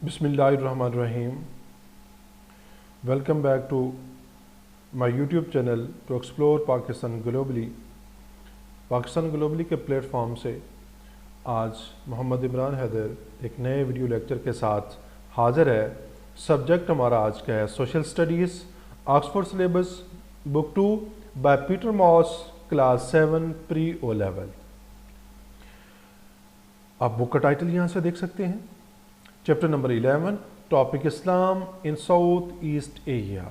Bismillahirrahmanirrahim. Welcome back to my YouTube channel to explore Pakistan globally. Pakistan globally के platform से आज मोहम्मद इमरान हैदर एक नए वीडियो लेक्चर के साथ हाज़िर है। सब्जेक्ट हमारा आज का है social studies, Oxford syllabus, book 2 by Peter Moss, class 7 pre O level. आप बुक का टाइटल यहाँ से देख सकते हैं। Chapter number 11, topic Islam in South East Asia.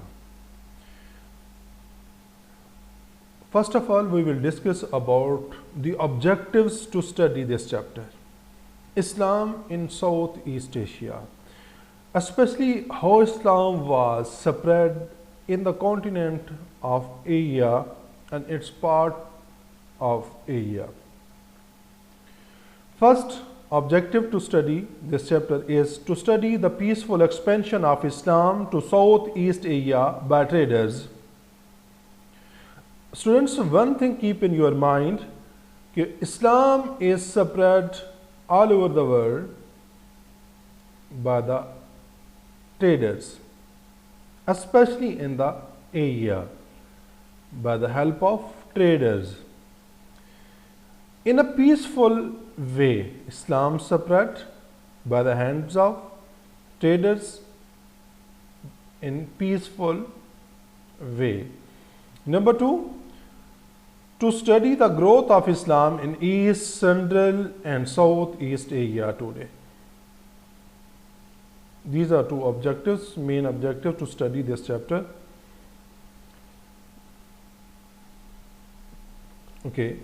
First of all, we will discuss about the objectives to study this chapter. Islam in Southeast Asia, especially how Islam was spread in the continent of Asia and its part of Asia. First objective to study this chapter is to study the peaceful expansion of Islam to Southeast Asia by traders. Students, one thing keep in your mind that Islam is spread all over the world by the traders, especially in the area, by the help of traders. In a peaceful way, Islam spread by the hands of traders in peaceful way. Number 2, to study the growth of Islam in East, Central and Southeast Asia today. These are two objectives, main objectives to study this chapter. Okay,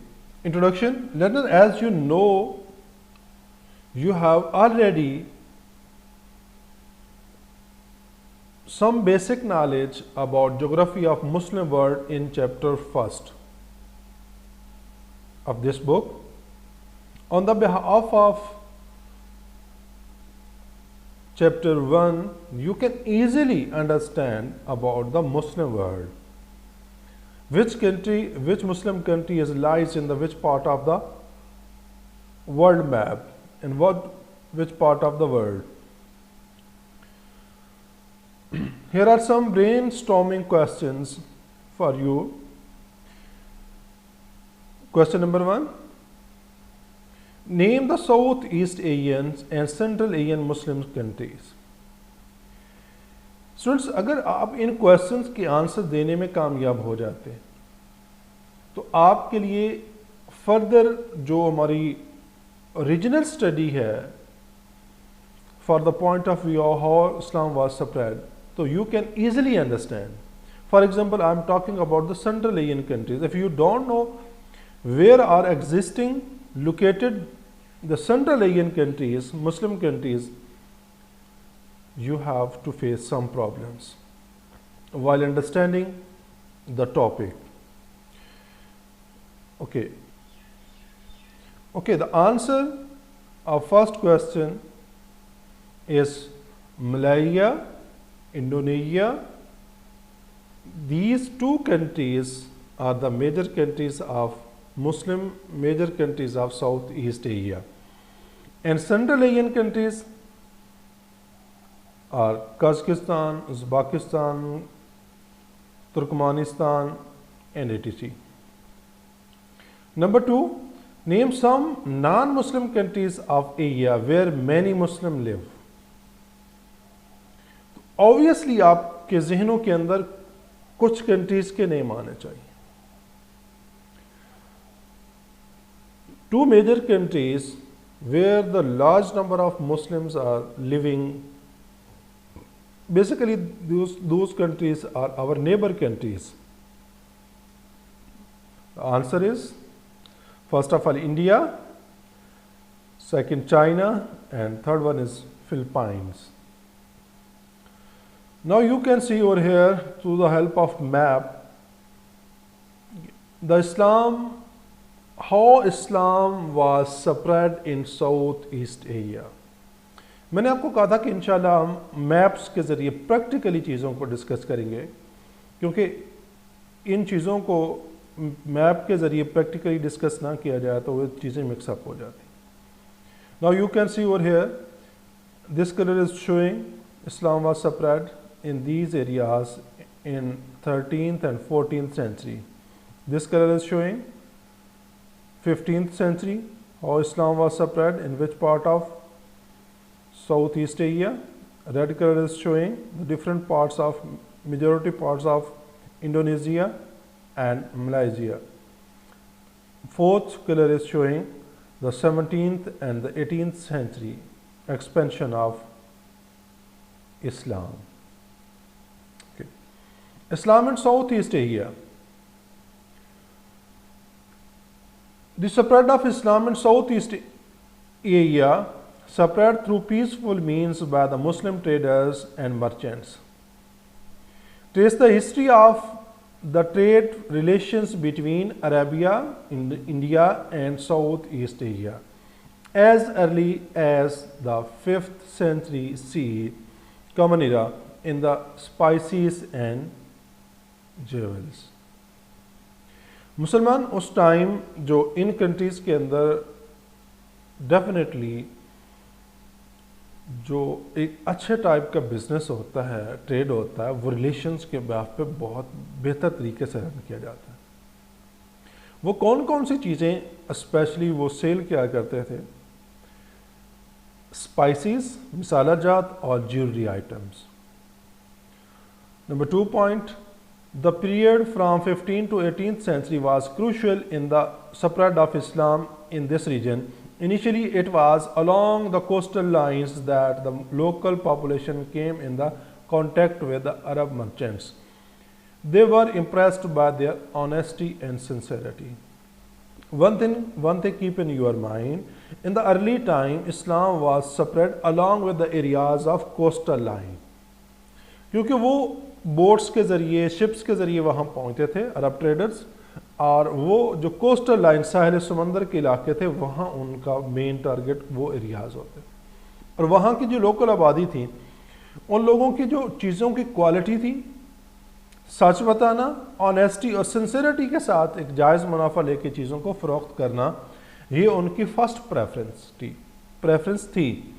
introduction. Learners, as you know, you have already some basic knowledge about geography of Muslim world in chapter 1st of this book. On the behalf of chapter 1, you can easily understand about the Muslim world. Which Muslim country lies in the which part of the world map and which part of the world. Here are some brainstorming questions for you. Question number 1. Name the Southeast Asian and Central Asian Muslim countries. Students, अगर आप इन questions के answer देने में कामयाब हो जाते हैं तो आपके लिए फर्दर जो हमारी ओरिजिनल स्टडी है for the point of view of how Islam was spread, so you can easily understand. For example, I am talking about the Central Asian countries. If you don't know where are existing located the Central Asian countries, Muslim countries, you have to face some problems while understanding the topic. Okay, the answer of first question is Malaya, Indonesia. These two countries are the major countries of major countries of Southeast Asia, and Central Asian countries are Kazakhstan, Uzbekistan, Turkmenistan and etc. Number 2, name some non-Muslim countries of Asia where many Muslims live. Obviously आपके जहनों के अंदर कुछ countries के name आने चाहिए. Two major countries where the large number of Muslims are living, basically those countries are our neighbor countries. The answer is first of all India, second China and third one is Philippines. Now you can see over here through the help of map the how Islam was spread in Southeast Asia. मैंने आपको कहा था कि इंशाल्लाह हम maps के ज़रिए practically चीज़ों को डिस्कस करेंगे, क्योंकि इन चीज़ों को मैप के ज़रिए प्रैक्टिकली डिस्कस ना किया जाए तो वो चीज़ें मिक्सअप हो जाती. Now you can see over here This color is showing Islam was spread in these areas in 13th and 14th century. This color is showing 15th century, how Islam was spread in which part of Southeast Asia. Red color is showing the different parts of majority parts of Indonesia and Malaysia. Fourth color is showing the 17th and the 18th century expansion of Islam. Okay. Islam in Southeast Asia. The spread of Islam in Southeast Asia spread through peaceful means by the Muslim traders and merchants. Trace the history of the trade relations between Arabia, India and Southeast Asia as early as the 5th century CE, Common Era, in the spices and jewels. मुसलमान उस time जो इन countries के अंदर definitely जो एक अच्छे type का business होता है, ट्रेड होता है, वो रिलेशंस के बेस पे बहुत बेहतर तरीके से रन किया जाता है। वो कौन कौन सी चीज़ें स्पेशली वो सेल किया करते थे? स्पाइसेस, मसाला जात और jewellery items. Number 2 point, the period from 15th to 18th century was crucial in the spread of Islam in this region. Initially, it was along the coastal lines that the local population came in the contact with the Arab merchants. They were impressed by their honesty and sincerity. One thing keep in your mind, in the early time, Islam was spread along with the areas of coastal line. क्योंकि वो boats के ज़रिए, ships के ज़रिए वहाँ पहुँचते थे Arab traders, और वो जो कोस्टल लाइन साहिल समंदर के इलाके थे वहाँ उनका मेन टारगेट वो एरियाज़ होते। और वहाँ की जो लोकल आबादी थी, उन लोगों की जो चीज़ों की क्वालिटी थी, सच बताना, ऑनेस्टी और सिंसियरिटी के साथ एक जायज़ मुनाफा लेके चीज़ों को फ़रोख्त करना, ये उनकी फ़र्स्ट प्रेफरेंस थी।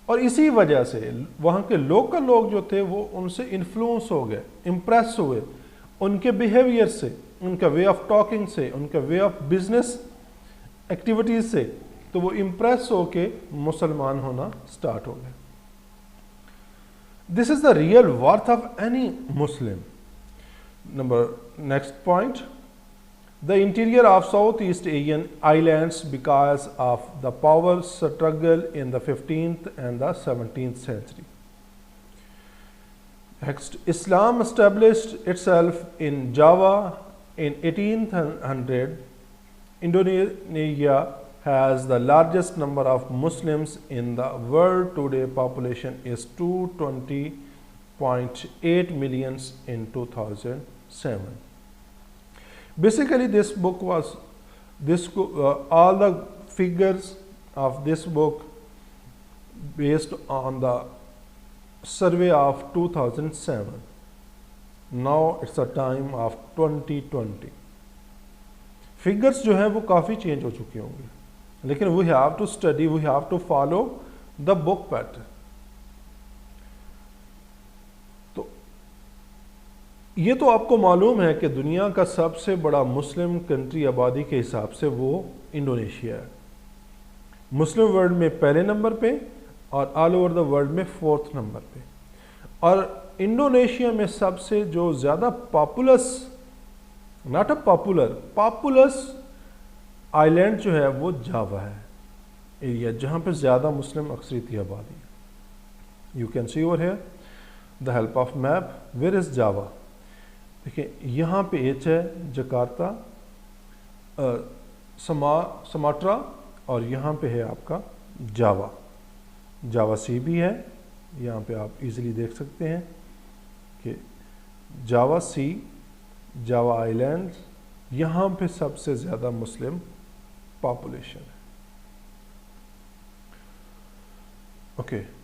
और इसी वजह से वहाँ के लोकल लोग जो थे वो उनसे इन्फ्लुएंस हो गए, इम्प्रेस हुए उनके बिहेवियर से, उनका वे ऑफ टॉकिंग से, उनका वे ऑफ बिजनेस एक्टिविटीज़ से, तो वो इम्प्रेस होके मुसलमान होना स्टार्ट हो गए। This is the real worth of any Muslim. Next point, the interior of Southeast Asian islands because of the power struggle in the 15th and the 17th century. Next, Islam established itself in Java in 1800. Indonesia has the largest number of Muslims in the world today. Population is 220.8 million in 2007. Basically, this book was all the figures of this book based on the survey of 2007. Now it's a time of 2020. Figures जो है वो काफ़ी change हो चुके होंगे, लेकिन we have to study, we have to follow the book pattern. ये तो आपको मालूम है कि दुनिया का सबसे बड़ा मुस्लिम कंट्री आबादी के हिसाब से वो इंडोनेशिया है। मुस्लिम वर्ल्ड में पहले नंबर पे और ऑल ओवर द वर्ल्ड में 4th नंबर पे। और इंडोनेशिया में सबसे जो ज़्यादा पॉपुलस आइलैंड जो है वो जावा है, एरिया जहाँ पे ज़्यादा मुस्लिम अक्सरियती आबादी है। You can see over here the help of map, where is Java. देखिए यहाँ पे एच है जकार्ता, समाट्रा, और यहाँ पे है आपका जावा सी भी है। यहाँ पे आप इजीली देख सकते हैं कि जावा सी, जावा आइलैंड, यहाँ पे सबसे ज़्यादा मुस्लिम पॉपुलेशन है। Okay,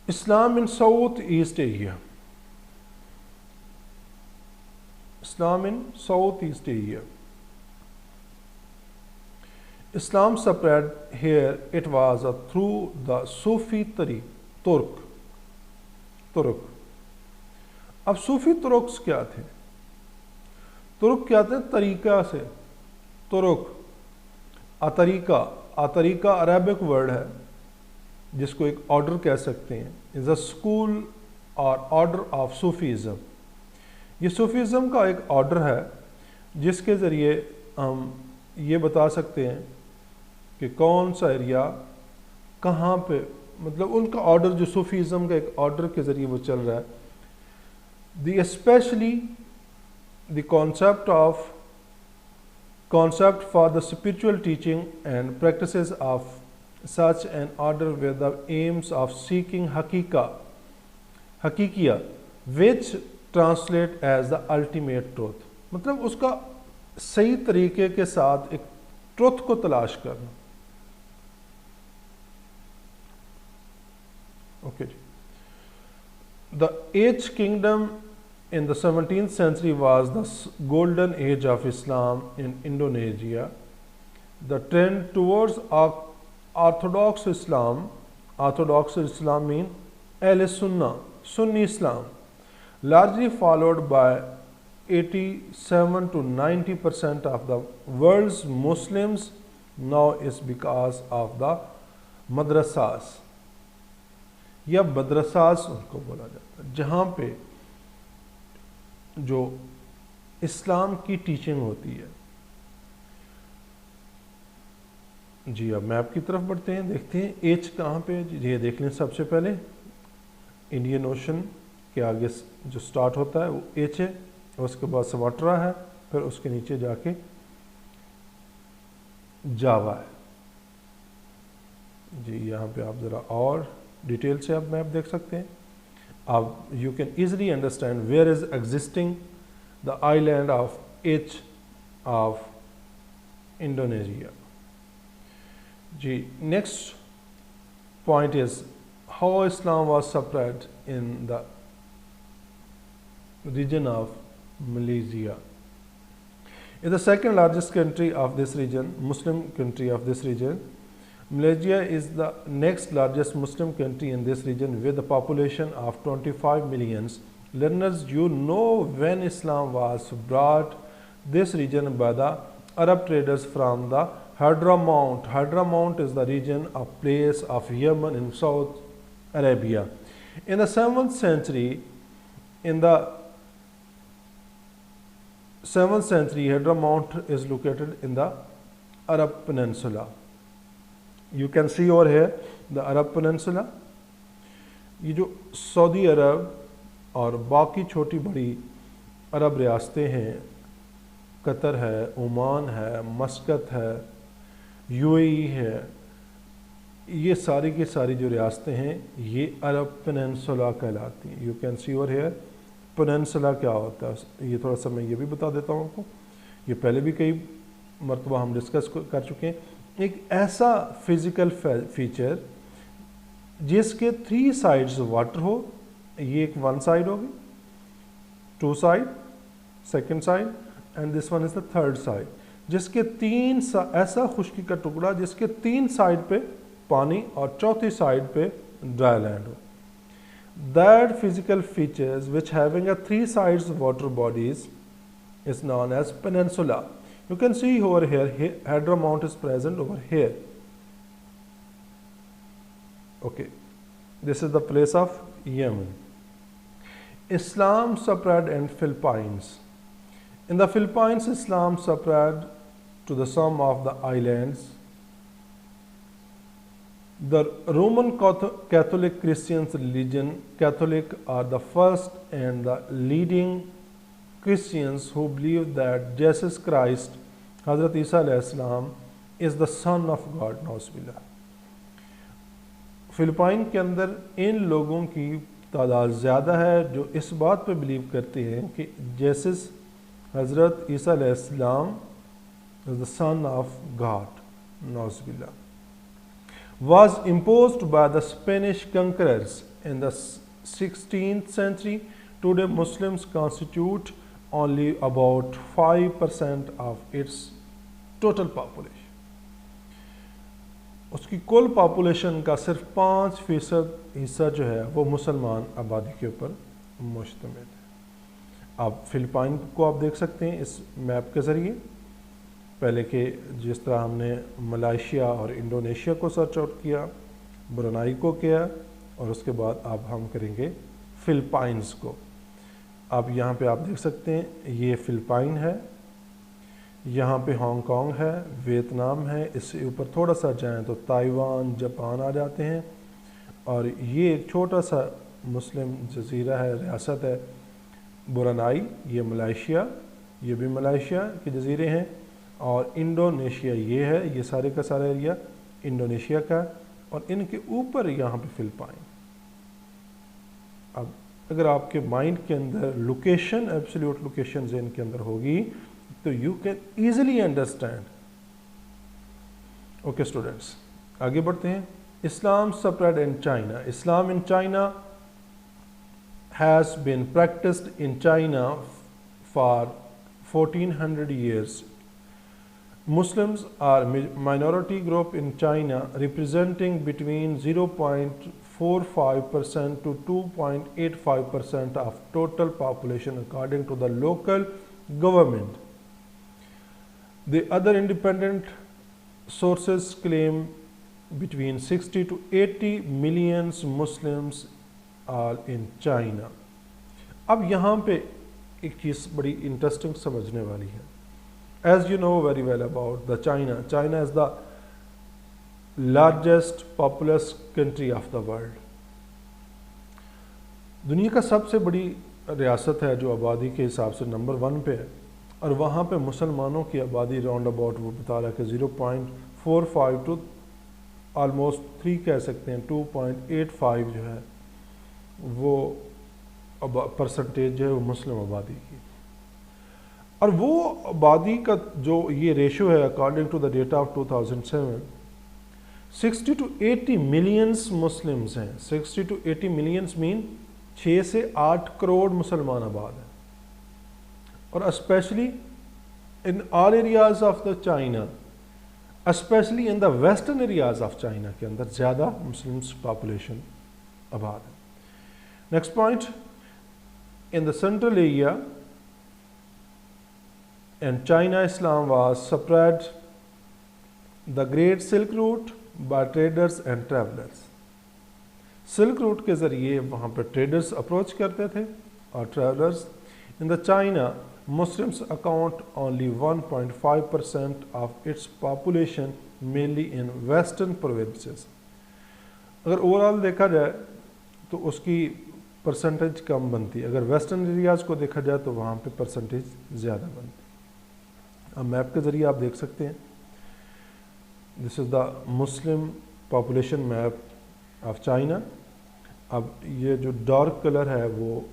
Islam in Southeast Asia. Islam in Southeast Asia. Islam spread here, it was through the Sufi तुर्क। अब सूफी तुर्क्स क्या थे? तुर्क क्या थे? तरीका से तुर्क। अतरीका अरेबिक वर्ड है जिसको एक ऑर्डर कह सकते हैं, इज़ अ स्कूल और ऑर्डर ऑफ सूफीज़म। ये सूफीज़म का एक ऑर्डर है जिसके ज़रिए हम ये बता सकते हैं कि कौन सा एरिया कहाँ पे, मतलब उनका ऑर्डर जो सूफीज़म का एक ऑर्डर के ज़रिए वो चल रहा है। The specially the concept for the spiritual teaching and practices of such an order with the aims of seeking hakikiya, which translate as the ultimate truth। मतलब उसका सही तरीके के साथ एक ट्रुथ को तलाश करना। ओके जी। The eighth kingdom in the 17th century was the golden age of Islam in Indonesia. The trend towards Orthodox Islam mean Ahl-Sunnah, Sunni Islam, largely followed by 87 to 90% of the world's Muslims now is because of the madrasas या मदरसास उनको बोला जाता है, जहाँ पे जो इस्लाम की teaching होती है। जी अब मैप की तरफ बढ़ते हैं, देखते हैं एच कहाँ पे है। ये देख लें, सबसे पहले इंडियन ओशन के आगे जो स्टार्ट होता है वो एच है, उसके बाद सुमात्रा है, फिर उसके नीचे जाके जावा है। जी यहाँ पे आप ज़रा और डिटेल से आप मैप देख सकते हैं। अब you can easily understand where is existing the island of H of Indonesia. जी next point is how Islam was spread in the region of Malaysia. Is the second largest country of this region, Muslim country of this region. Malaysia is the next largest Muslim country in this region with a population of 25 million. Learners, you know when Islam was brought this region by the Arab traders from the Hadramount. Hadramount is the region of place of Yemen in South Arabia. In the 7th century, Hadramount is located in the Arab Peninsula. You can see over here the Arab Peninsula. ये जो Saudi अरब और बाकी छोटी बड़ी अरब रियासतें हैं, Qatar है, Oman है, मस्कत है, यूएई है, ये सारी की सारी जो रियासतें हैं ये अरब पेनिनसुला कहलाती हैं। You can see over here peninsula क्या होता है, ये थोड़ा सा मैं ये भी बता देता हूँ आपको। ये पहले भी कई मरतबा हम डिस्कस कर चुके हैं। एक ऐसा फिज़िकल फीचर जिसके 3 साइड्स वाटर हो, ये एक 1 साइड होगी, 2 side, second side and this one is the 3rd side, जिसके 3 ऐसा खुश्की का टुकड़ा जिसके 3 साइड पे पानी और चौथी साइड पे ड्राई लैंड हो। That physical features which having a 3 sides water bodies is known as peninsula. You can see over here Hadramount is present over here. Okay, this is the place of Yemen. Islam spread in Philippines. In the Philippines, Islam spread to the some of the islands. The Roman Catholic Christians religion, Catholic are the first and the leading Christians who believe that Jesus Christ, Hazrat Isa alayhi salam, is the Son of God. नाउज़ुबिल्लाह। Philippine के अंदर इन लोगों की तादाद ज़्यादा है जो इस बात पर बिलीव करते हैं कि जेसस हज़रत ईसा अलैहि सलाम is the Son of God. नाउज़ुबिल्लाह। Was imposed by the Spanish conquerors in the 16th century. Today, Muslims constitute only about 5% of its total population. उसकी कुल पॉपुलेशन का सिर्फ 5% हिस्सा जो है वो मुसलमान आबादी के ऊपर मुश्तमिल है। आप फिलिपाइन को आप देख सकते हैं इस मैप के ज़रिए, पहले के जिस तरह हमने मलेशिया और इंडोनेशिया को सर्च आउट किया, ब्रुनाई को किया, और उसके बाद अब हम करेंगे फिलिपाइंस को। अब यहाँ पे आप देख सकते हैं ये फिलिपाइन है, यहाँ पे हांगकांग है, वियतनाम है, इससे ऊपर थोड़ा सा जाएं तो ताइवान, जापान आ जाते हैं, और ये एक छोटा सा मुस्लिम जजीरा है, रियासत है ब्रुनाई, ये मलेशिया, ये भी मलेशिया के जजीरे हैं, और इंडोनेशिया ये है, ये सारे का सारा एरिया इंडोनेशिया का, और इनके ऊपर यहाँ पे फिलिपाइन। अब अगर आपके माइंड के अंदर लोकेशन, एब्सोल्यूट लोकेशन जहन के अंदर होगी तो you can easily understand. Okay students, आगे बढ़ते हैं। Islam spread in China. Islam in China has been practised in China for 1400 years. Muslims are minority group in China, representing between 0.45% to 2.85% of total population according to the local government. The other independent sources claim between 60 to 80 million Muslims are in China. अब यहाँ पे एक चीज़ बड़ी interesting समझने वाली है। As you know very well about the China is the largest populous country of the world. दुनिया का सबसे बड़ी रियासत है जो आबादी के हिसाब से नंबर 1 पे है, और वहाँ पे मुसलमानों की आबादी राउंड अबाउट वो बता रहा है कि 0.45 टू ऑलमोस्ट 3 कह सकते हैं, 2.85 जो है वो परसेंटेज जो है वो मुस्लिम आबादी की। और वो आबादी का जो ये रेशो है according to the data of 2007, 60 to 80 millions Muslims हैं। 60 to 80 मिलियंस मीन 6 से 8 करोड़ मुसलमान आबाद हैं, और specially in all areas of the China, specially in the western areas of China के अंदर ज़्यादा मुस्लिम्स पॉपुलेशन आबाद है। Next point, in the central area and China, Islam was spread the Great Silk Route by traders and travelers. Silk route के ज़रिए वहाँ पर traders approach करते थे और travellers. In the China, Muslims account only 1.5% of its population, mainly in western provinces. अगर overall देखा जाए तो उसकी परसेंटेज कम बनती है, अगर वेस्टर्न एरियाज़ को देखा जाए तो वहाँ पे परसेंटेज ज़्यादा बनती है। अब मैप के ज़रिए आप देख सकते हैं, this is the Muslim population map of China. अब ये जो डार्क कलर है वो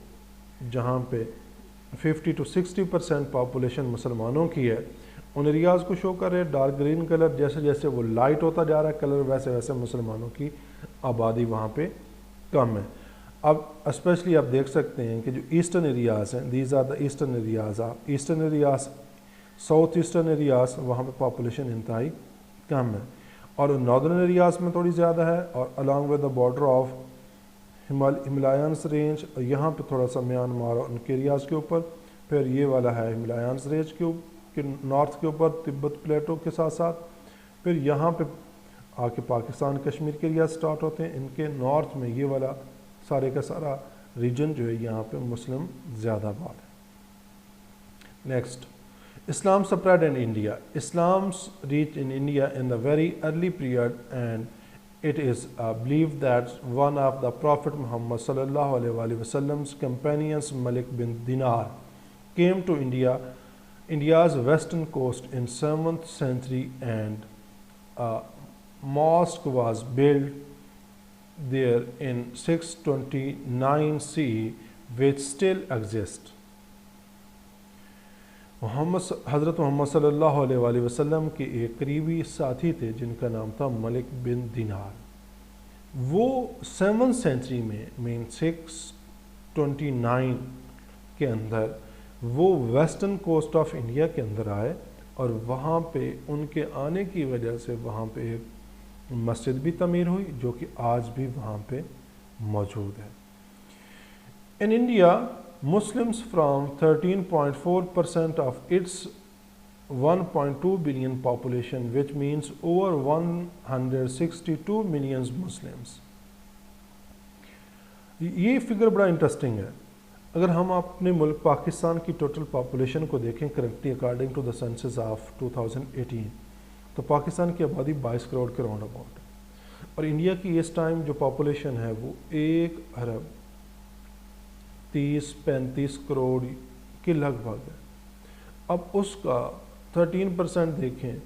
जहाँ पे 50 to 60% पॉपुलेशन मुसलमानों की है, उन एरियाज़ को शो कर रहे हैं। डार्क ग्रीन कलर, जैसे जैसे वो लाइट होता जा रहा है कलर, वैसे वैसे मुसलमानों की आबादी वहाँ पे कम है। अब स्पेशली आप देख सकते हैं कि जो ईस्टर्न एरियाज़ हैं, these are the eastern areas. Eastern areas, south eastern areas, वहाँ पे पॉपुलेशन इंतहाई कम है, और नॉर्दर्न एरियाज़ में थोड़ी ज़्यादा है, और along with the border of Himalayans range, और यहाँ पे थोड़ा सा म्यांमार और उनके एरियाज़ के ऊपर। फिर ये वाला है हिमालयंस रेंज के नॉर्थ के ऊपर तिब्बत प्लेटो के साथ साथ। फिर यहाँ पे आके पाकिस्तान कश्मीर के एरिया स्टार्ट होते हैं, इनके नॉर्थ में ये वाला सारे का सारा रीजन जो है यहाँ पे मुस्लिम ज़्यादा आबाद है। Next, Islam spread in India. Islam's reach in India in the very early period, and it is believed that one of the Prophet Muhammad sallallahu alaihi wasallam's companions, Malik bin Dinar, came to India's western coast in 7th century, and a mosque was built there in 629 CE, which still exists. हज़रत मोहम्मद सल्लल्लाहु अलैहि वसल्लम के एक करीबी साथी थे जिनका नाम था मलिक बिन दिनार। वो 7th सेंचुरी में, मीन 629 के अंदर वो वेस्टर्न कोस्ट ऑफ इंडिया के अंदर आए, और वहाँ पे उनके आने की वजह से वहाँ पे एक मस्जिद भी तमीर हुई जो कि आज भी वहाँ पे मौजूद है। In India Muslims from 13.4% of its 1.2 billion population, which means over 162 million Muslims. ये फिगर बड़ा इंटरेस्टिंग है। अगर हम अपने मुल्क पाकिस्तान की टोटल पॉपुलेशन को देखें currently according to the census of 2018, तो पाकिस्तान की आबादी 22 करोड़ के राउंड अबाउट है और इंडिया की इस टाइम जो पॉपुलेशन है वो 1 अरब 30-35 करोड़ के लगभग है। अब उसका 13% देखें,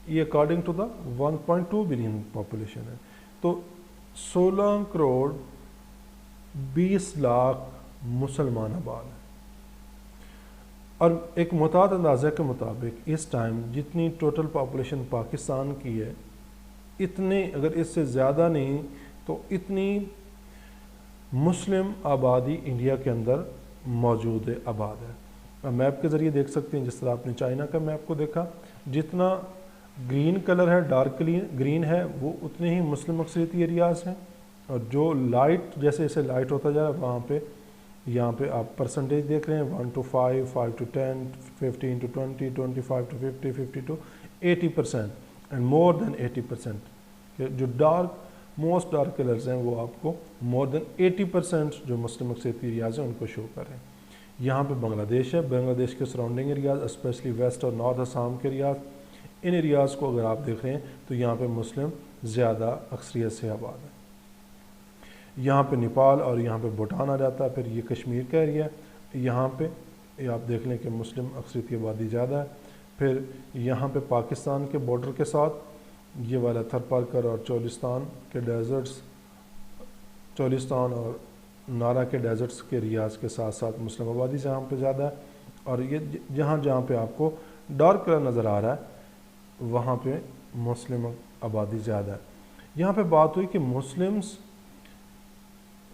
ये according to the 1.2 billion population है, तो 16 करोड़ 20 लाख मुसलमान आबाद है। और एक मुताद अंदाज़े के मुताबिक इस टाइम जितनी टोटल पॉपुलेशन पाकिस्तान की है, इतने अगर इससे ज़्यादा नहीं तो इतनी मुस्लिम आबादी इंडिया के अंदर मौजूद है, आबाद है। अब मैप के ज़रिए देख सकते हैं, जिस तरह आपने चाइना का मैप को देखा, जितना ग्रीन कलर है, डार्क ग्रीन है, वो उतने ही मुस्लिम अक्सरियती एरियाज़ हैं, और जो लाइट जैसे जैसे लाइट होता जा रहा है वहाँ पे, यहाँ पे आप परसेंटेज देख रहे हैं 1 to 5, 5 to 10, 15 to 20, 25 to 50, 50 to 80% and more than 80%। जो डार्क मोस्ट डार्क कलर्स हैं वो आपको मोर देन 80% जो मुस्लिम अक्सरियती एरियाज़ हैं उनको शो कर रहे हैं। यहाँ पे बांग्लादेश है, बांग्लादेश के सराउंडिंग एरियाज़ स्पेशली वेस्ट और नॉर्थ असम के एरियाज़, इन एरियाज़ को अगर आप देख रहे हैं तो यहाँ पे मुस्लिम ज़्यादा अक्सरियत से आबाद है। यहाँ पे नेपाल और यहाँ पे भूटान आ जाता है, फिर ये कश्मीर का एरिया है, यहाँ पे आप देख लें कि मुस्लिम अक्सरियती आबादी ज़्यादा है। फिर यहाँ पे पाकिस्तान के बॉर्डर के साथ ये वाला थरपारकर और चोलिस्तान के डेजर्ट्स, चोलिस्तान और नारा के डेजर्ट्स के एरियाज़ के साथ साथ मुस्लिम आबादी जहाँ पे ज़्यादा है, और ये जहाँ जहाँ पे आपको डार्क कलर नज़र आ रहा है वहाँ पे मुस्लिम आबादी ज़्यादा है। यहाँ पे बात हुई कि Muslims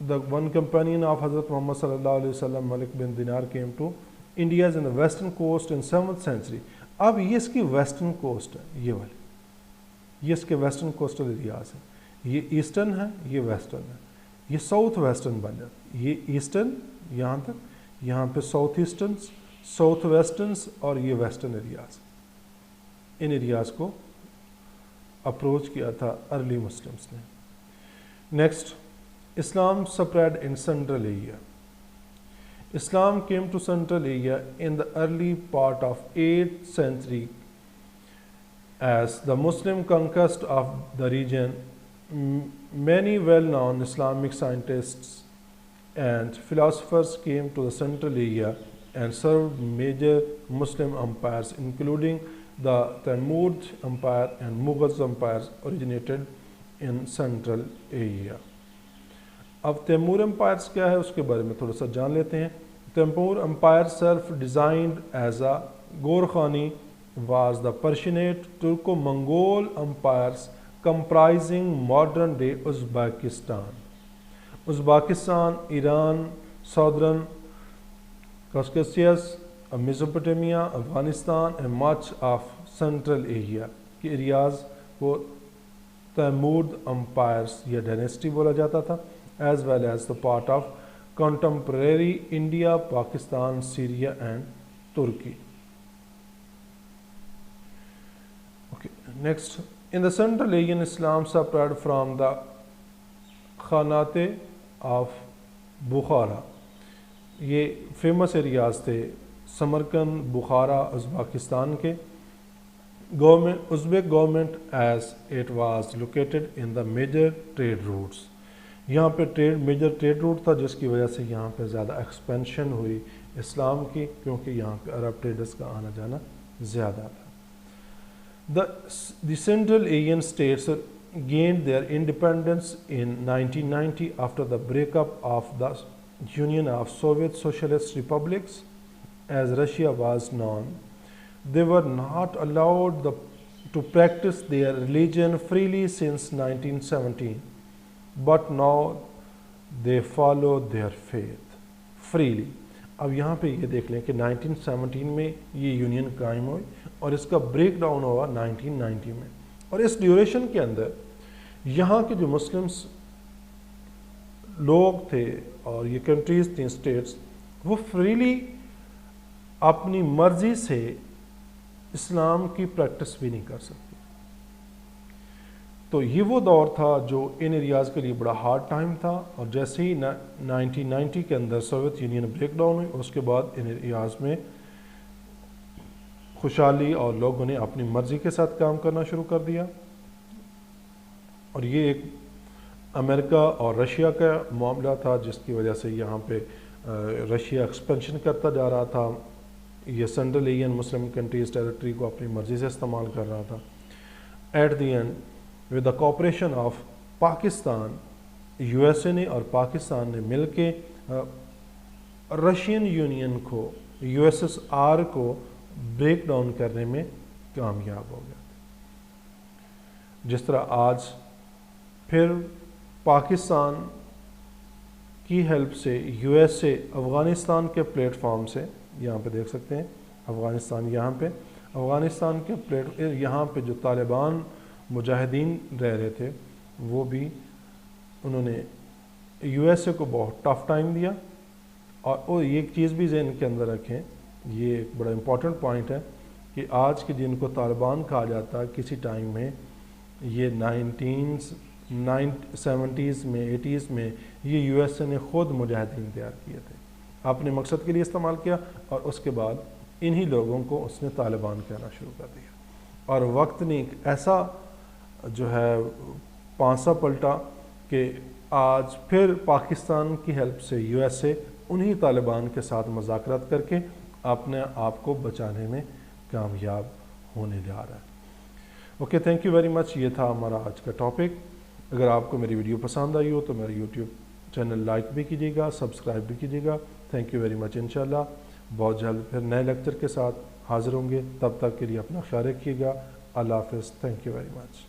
the one companion of हज़रत मोहम्मद सल्लल्लाहु अलैहि वसल्लम Malik bin Dinar came to India in the western coast in 7th century. अब ये इसकी वेस्टर्न कोस्ट है, ये वाली, ये इसके वेस्टर्न कोस्टल एरियाज़ हैं, ये ईस्टर्न है, ये वेस्टर्न है, ये साउथ वेस्टर्न बन जाता है, ये ईस्टर्न यहाँ तक, यहाँ पे साउथ ईस्टर्न, साउथ वेस्टर्न्स और ये वेस्टर्न एरियाज़। इन एरियाज़ को अप्रोच किया था अर्ली मुस्लिम्स ने। Next, Islam spread in Central Asia. Islam came to Central Asia in the early part of 8th century as the Muslim conquest of the region. Many well-known Islamic scientists and philosophers came to the Central Asia and served major Muslim empires, including the Timurid Empire and Mughal empires originated in Central Asia. अब Taimur empires क्या है उसके बारे में थोड़ा सा जान लेते हैं। Timur empire self designed as a Gurkhani was the Persianate Turko Mongol empires comprising modern day Uzbekistan, Iran, southern Caucasus, Mesopotamia, Afghanistan and much of central Asia के एरियाज़ को तैमूर एम्पायर्स या डायनेस्टी बोला जाता था, as well as the part of contemporary India, Pakistan, Syria and Turkey. Okay, next, in the Central Asian, Islam separated from the Khanate of Bukhara. ये famous areas थे, Samarkand, Bukhara, Uzbekistan के। Government, Uzbek government as it was located in the major trade routes, यहाँ पे major trade route था जिसकी वजह से यहाँ पे ज़्यादा एक्सपेंशन हुई इस्लाम की, क्योंकि यहाँ पे अरब ट्रेडर्स का आना जाना ज़्यादा था। The Central Asian states gained their independence in 1990 after the breakup of the Union of Soviet Socialist Republics, as Russia was known. They were not allowed to practice their religion freely since 1917. But now they follow their faith freely. अब यहाँ पे ये देख लें कि 1917 में ये union कायम हुई और इसका ब्रेक डाउन हुआ 1990 में। और इस ड्यूरेशन के अंदर यहाँ के जो मुस्लिम्स लोग थे और ये कंट्रीज़ थी, स्टेट्स, वो फ्रीली अपनी मर्ज़ी से इस्लाम की प्रैक्टिस भी नहीं कर सकती। तो ये वो दौर था जो इन एरियाज़ के लिए बड़ा हार्ड टाइम था, और जैसे ही 1990 के अंदर सोवियत यूनियन ब्रेक डाउन हुई, उसके बाद इन एरियाज़ में खुशहाली और लोगों ने अपनी मर्ज़ी के साथ काम करना शुरू कर दिया। और ये एक अमेरिका और रशिया का मामला था जिसकी वजह से यहाँ पे रशिया एक्सपेंशन करता जा रहा था, ये सेंट्रल एशियन मुस्लिम कंट्रीज़ टेरिटरी को अपनी मर्ज़ी से इस्तेमाल कर रहा था। At the end with the cooperation of Pakistan, USA ने और पाकिस्तान ने मिल के रशियन यूनियन को, यूएसएसआर को ब्रेक डाउन करने में कामयाब हो गया। जिस तरह आज फिर पाकिस्तान की हेल्प से यूएसए अफ़गानिस्तान के प्लेटफॉर्म से, यहाँ पे देख सकते हैं अफ़गानिस्तान, यहाँ पे अफ़गानिस्तान के यहाँ पे जो तालिबान मुजाहिदीन रह रहे थे वो भी उन्होंने यूएसए को बहुत टफ टाइम दिया। और ये एक चीज़ भी ज़हन के अंदर रखें, ये एक बड़ा इम्पॉर्टेंट पॉइंट है कि आज के जिनको तालिबान कहा जाता है, किसी टाइम में ये 1970s में 80s में ये यूएसए ने ख़ुद मुजाहिदीन तैयार किए थे, अपने मकसद के लिए इस्तेमाल किया, और उसके बाद इन्हीं लोगों को उसने तालिबान कहना शुरू कर दिया। और वक्त ने एक ऐसा जो है पांसा पलटा कि आज फिर पाकिस्तान की हेल्प से यूएसए उन्हीं तालिबान के साथ मुज़ाकरात करके अपने आप को बचाने में कामयाब होने जा रहा है। Okay, thank you very much. ये था हमारा आज का टॉपिक। अगर आपको मेरी वीडियो पसंद आई हो तो मेरा यूट्यूब चैनल लाइक भी कीजिएगा, सब्सक्राइब भी कीजिएगा। Thank you very much. इंशाल्लाह बहुत जल्द फिर नए लेक्चर के साथ हाज़िर होंगे। तब तक के लिए अपना ख्याल रखिएगा। अल्लाह हाफ़िज़। Thank you very much.